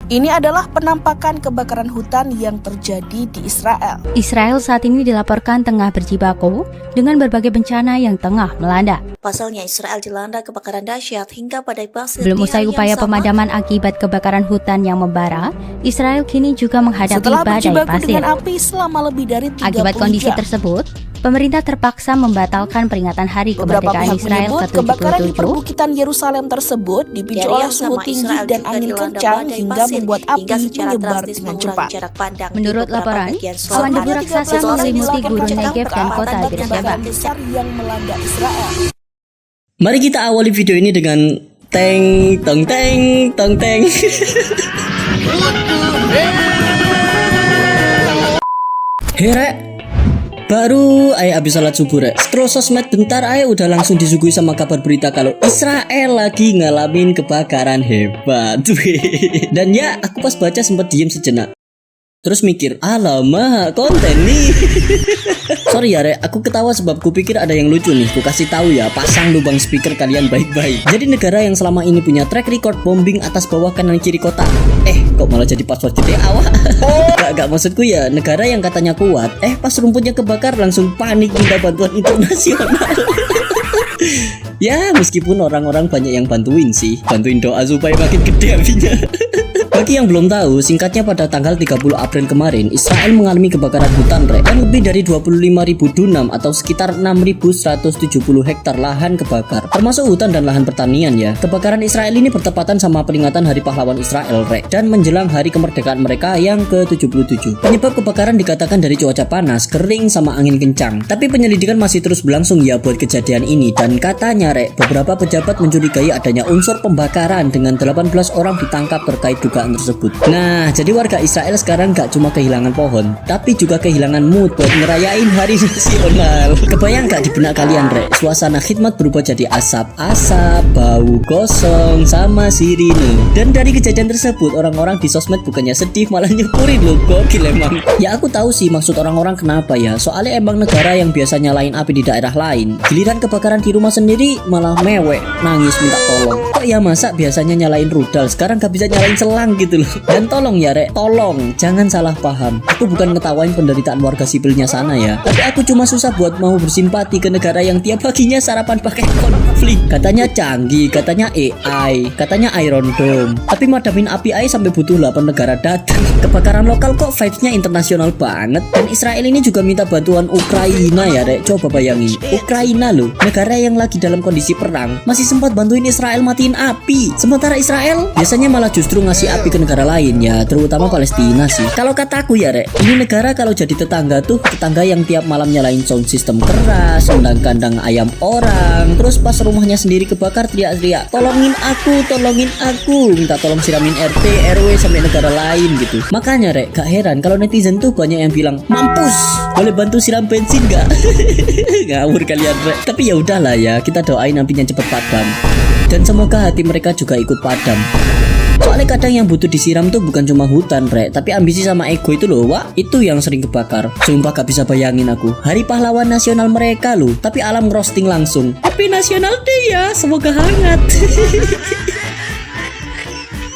Ini adalah penampakan kebakaran hutan yang terjadi di Israel. Israel saat ini dilaporkan tengah berjibaku dengan berbagai bencana yang tengah melanda. Pasalnya Israel dilanda kebakaran dahsyat hingga badai pasir. Belum usai upaya pemadaman akibat kebakaran hutan yang membara, Israel kini juga menghadapi Setelah badai berjibaku pasir. dengan api selama lebih dari 30 Akibat kondisi jam. tersebut, pemerintah terpaksa membatalkan peringatan Hari Beberapa Kemerdekaan pihak Israel menyebut kebakaran di ke-77 perbukitan Yerusalem tersebut dipicu oleh suhu tinggi dan angin kencang hingga membuat api menyebar dengan cepat. Menurut laporan, awan debu raksasa menyelimuti gurun Negev dan kota Beersheba. Besar yang melanda Israel. Mari kita awali video ini dengan teng teng teng teng teng. Rek, baru abis salat subuh rek. Scroll sosmed bentar udah langsung disuguhi sama kabar berita kalau Israel lagi ngalamin kebakaran hebat. Dan ya, aku pas baca sempat diem sejenak. Terus mikir, alamak konten nih. Sorry ya rek, aku ketawa sebab kupikir ada yang lucu nih. Ku kasih tahu ya, pasang lubang speaker kalian baik-baik. Jadi negara yang selama ini punya track record bombing atas bawah kanan kiri kota, kok malah jadi password GTA awak. Gak maksudku ya, negara yang katanya kuat, pas rumputnya kebakar langsung panik minta bantuan internasional. Ya meskipun orang-orang banyak yang bantuin sih, bantuin doa supaya makin gede apinya. Bagi yang belum tahu, singkatnya pada tanggal 30 April kemarin, Israel mengalami kebakaran hutan rek, dan lebih dari 25.000 dunam atau sekitar 6.170 hektar lahan kebakar, termasuk hutan dan lahan pertanian ya. Kebakaran Israel ini bertepatan sama peringatan Hari Pahlawan Israel rek, dan menjelang hari kemerdekaan mereka yang ke-77. Penyebab kebakaran dikatakan dari cuaca panas, kering sama angin kencang. Tapi penyelidikan masih terus berlangsung ya buat kejadian ini, dan katanya rek, beberapa pejabat mencurigai adanya unsur pembakaran dengan 18 orang ditangkap terkait dugaan tersebut. Nah, jadi warga Israel sekarang gak cuma kehilangan pohon, tapi juga kehilangan mood buat ngerayain hari nasional. Kebayang gak di benak kalian rek, suasana khidmat berubah jadi asap-asap, bau gosong, sama sirine. Dan dari kejadian tersebut, orang-orang di sosmed bukannya sedih malah nyukurin loh, gokil emang. Ya aku tahu sih maksud orang-orang kenapa ya, soalnya emang negara yang biasa nyalain api di daerah lain, giliran kebakaran di rumah sendiri malah mewek, nangis minta tolong. Kok ya masa biasanya nyalain rudal, sekarang gak bisa nyalain selang gitu loh. Dan tolong ya rek, tolong jangan salah paham, aku bukan ngetawain penderitaan warga sipilnya sana ya, tapi aku cuma susah buat mau bersimpati ke negara yang tiap paginya sarapan pakai konflik. Katanya canggih, katanya AI, katanya Iron Dome, tapi madamin api sampai butuh 8 negara datang. Kebakaran lokal kok vibesnya internasional banget. Dan Israel ini juga minta bantuan Ukraina ya rek. Coba bayangin, Ukraina loh, negara yang lagi dalam kondisi perang, masih sempat bantuin Israel matiin api. Sementara Israel biasanya malah justru ngasih api ke negara lain ya, terutama Palestina sih. Kalau kataku ya rek, ini negara kalau jadi tetangga tuh tetangga yang tiap malam nyalain sound system keras, undang kandang ayam orang, terus pas rumahnya sendiri kebakar teriak-teriak, tolongin aku, minta tolong siramin RT, RW sampai negara lain gitu. Makanya rek, gak heran kalau netizen tuh banyak yang bilang, mampus, boleh bantu siram bensin gak? Ngawur kalian rek. Tapi ya udahlah ya, kita doain apinya cepet padam. Dan semoga hati mereka juga ikut padam. Soalnya kadang yang butuh disiram tuh bukan cuma hutan rek, tapi ambisi sama ego itu loh wak, itu yang sering kebakar. Sumpah gak bisa bayangin aku, Hari Pahlawan Nasional mereka loh, tapi alam roasting langsung. Happy National Day ya, semoga hangat.